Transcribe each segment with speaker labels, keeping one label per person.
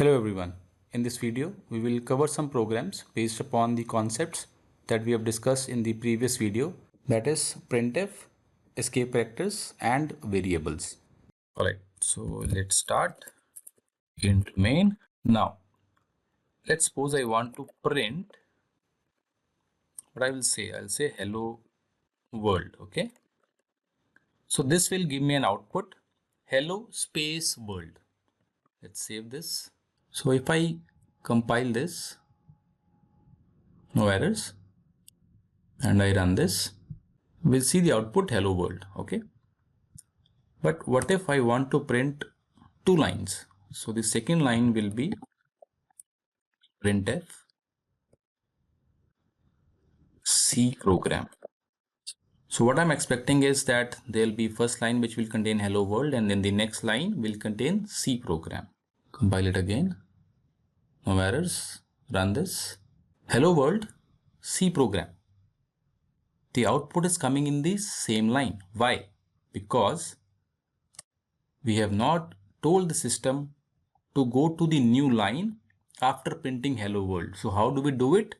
Speaker 1: Hello everyone. In this video, we will cover some programs based upon the concepts that we have discussed in the previous video, that is printf, escape characters and variables. Alright, so let's start. Int main. Now, let's suppose I want to print what I'll say hello world, okay? So this will give me an output, hello space world. Let's save this. So if I compile this, no errors, and I run this, we'll see the output hello world, okay? But what if I want to print two lines? So the second line will be printf C program. So what I'm expecting is that there'll be first line which will contain hello world, and then the next line will contain C program. Compile it again, no errors, run this. Hello world, C program. The output is coming in the same line. Why? Because we have not told the system to go to the new line after printing hello world. So how do we do it?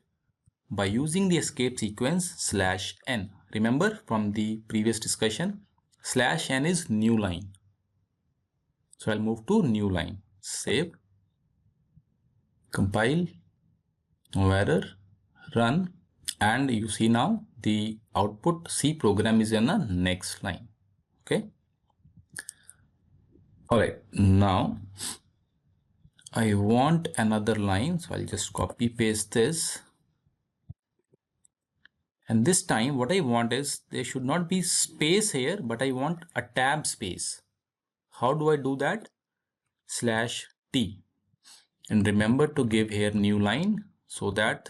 Speaker 1: By using the escape sequence /n. Remember from the previous discussion, /n is new line. So I'll move to new line, save, compile, no error, run, and you see now the output C program is in the next line. Okay. All right, now I want another line, so I'll just copy paste this. And this time what I want is there should not be space here, but I want a tab space. How do I do that? /t. And remember to give here new line so that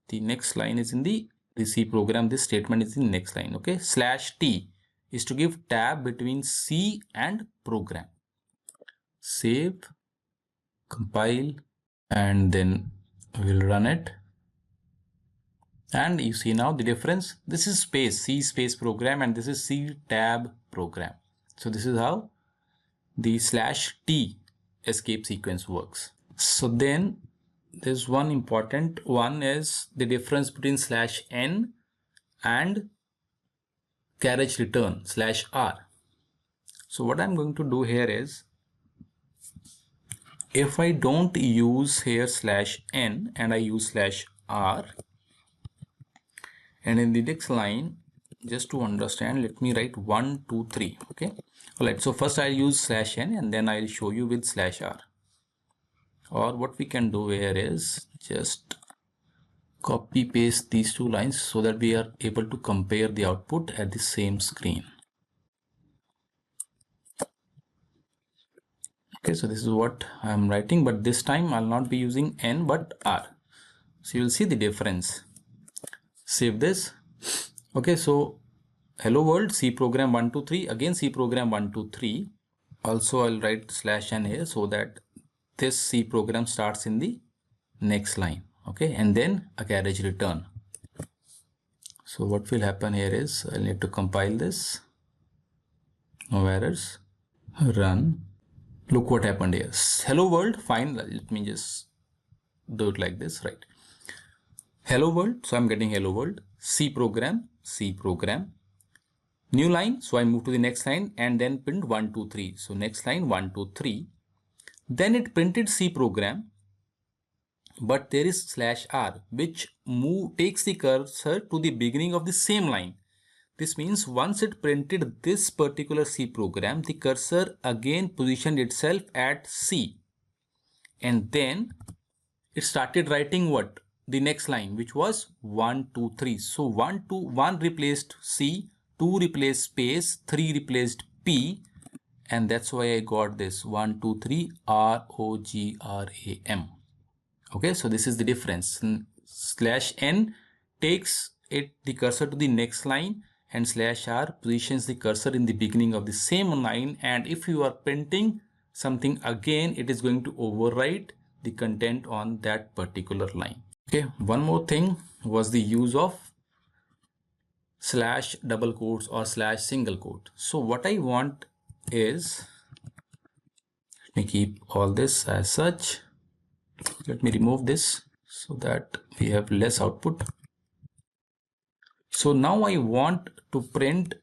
Speaker 1: the next line is in the C program. This statement is in the next line. Okay. /t is to give tab between C and program. Save, compile, and then we'll run it. And you see now the difference. This is space, C space program, and this is C tab program. So this is how the /t escape sequence works. So then there's one important one is the difference between /n and carriage return /r. So what I'm going to do here is, if I don't use here /n and I use /r, and in the next line, just to understand, let me write 1 2 3. Okay. All right, so first I'll use /n and then I'll show you with /r. Or what we can do here is just copy paste these two lines so that we are able to compare the output at the same screen. Okay, so this is what I'm writing, but this time I'll not be using n but r. So you'll see the difference. Save this. Okay, so hello world, C program 1 2 3, again C program 1 2 3. Also I'll write /n here so that this C program starts in the next line. Okay, and then a carriage return. So what will happen here is I'll need to compile this, no errors, run. Look what happened here. Hello world, fine. Let me just do it like this, right? Hello world, so I'm getting hello world, C program, new line, so I move to the next line and then print 1 2 3. So next line 1 2 3. Then it printed C program, but there is /r which takes the cursor to the beginning of the same line. This means once it printed this particular C program, the cursor again positioned itself at C, and then it started writing what? The next line, which was 1 2 3. So 1 replaced C, 2 replaced space, 3 replaced P, and that's why I got this 1 2 3 ROGRAM. Okay, so this is the difference. /n takes the cursor to the next line, and /r positions the cursor in the beginning of the same line, and if you are printing something again, it is going to overwrite the content on that particular line. Okay, one more thing was the use of /double quotes or /single quote. So what I want is, let me keep all this as such. Let me remove this so that we have less output. So now I want to print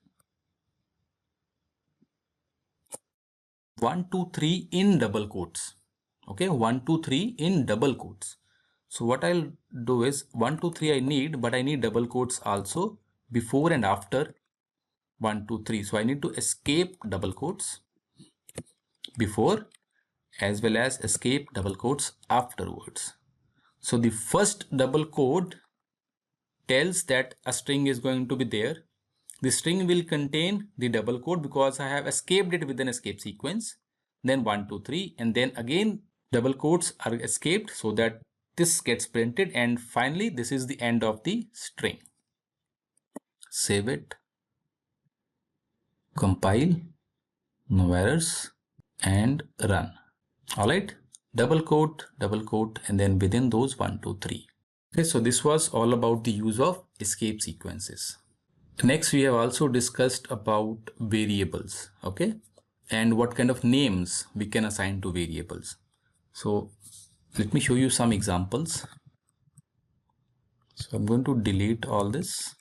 Speaker 1: 1, 2, 3 in double quotes. Okay, 1, 2, 3 in double quotes. So what I'll do is 1, 2, 3 I need, but I need double quotes also before and after 1, 2, 3. So I need to escape double quotes before as well as escape double quotes afterwards. So the first double quote tells that a string is going to be there. The string will contain the double quote because I have escaped it with an escape sequence. Then 1, 2, 3, and then again double quotes are escaped so that this gets printed, and finally this is the end of the string. Save it, compile, no errors, and run. Alright, double quote, and then within those 1, 2, 3. Okay, so this was all about the use of escape sequences. Next, we have also discussed about variables, okay, and what kind of names we can assign to variables. So let me show you some examples. So I'm going to delete all this.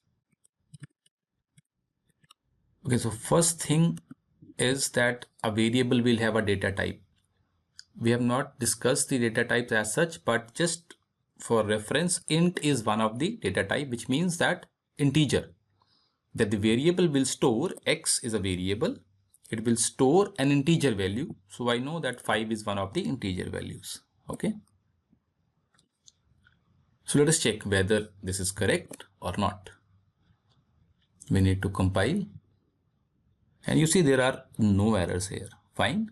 Speaker 1: Okay, so first thing is that a variable will have a data type. We have not discussed the data types as such, but just for reference, int is one of the data type, which means that integer, that the variable will store. X is a variable, it will store an integer value. So I know that 5 is one of the integer values. Okay, so let us check whether this is correct or not. We need to compile, and you see there are no errors here. Fine.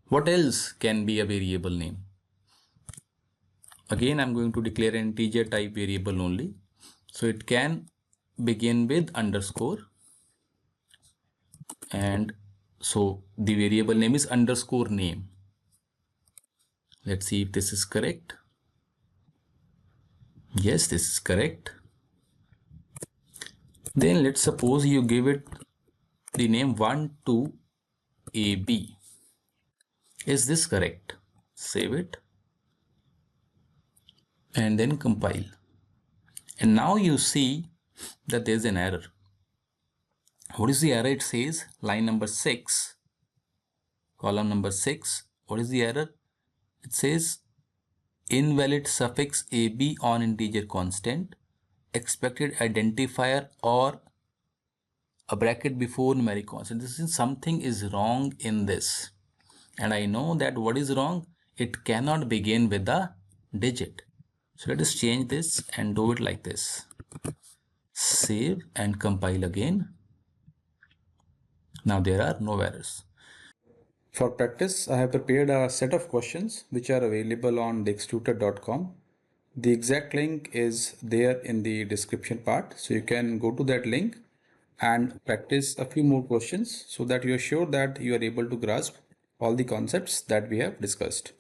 Speaker 1: What else can be a variable name? Again, I'm going to declare an integer type variable only. So it can begin with underscore, and so the variable name is underscore name. Let's see if this is correct. Yes, this is correct. Then let's suppose you give it the name 12AB. Is this correct? Save it and then compile. And now you see that there's an error. What is the error? It says line number 6, column number 6. What is the error? It says invalid suffix AB on integer constant, expected identifier or a bracket before numeric constant. This is something is wrong in this. And I know that what is wrong, it cannot begin with a digit. So let us change this and do it like this. Save and compile again. Now there are no errors. For practice, I have prepared a set of questions which are available on DexTutor.com. The exact link is there in the description part. So you can go to that link and practice a few more questions so that you are sure that you are able to grasp all the concepts that we have discussed.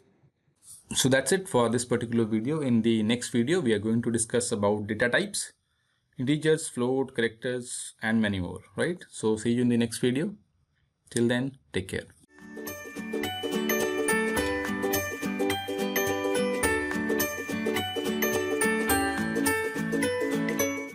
Speaker 1: So that's it for this particular video. In the next video, we are going to discuss about data types, integers, float, characters, and many more, right? So see you in the next video. Till then, take care.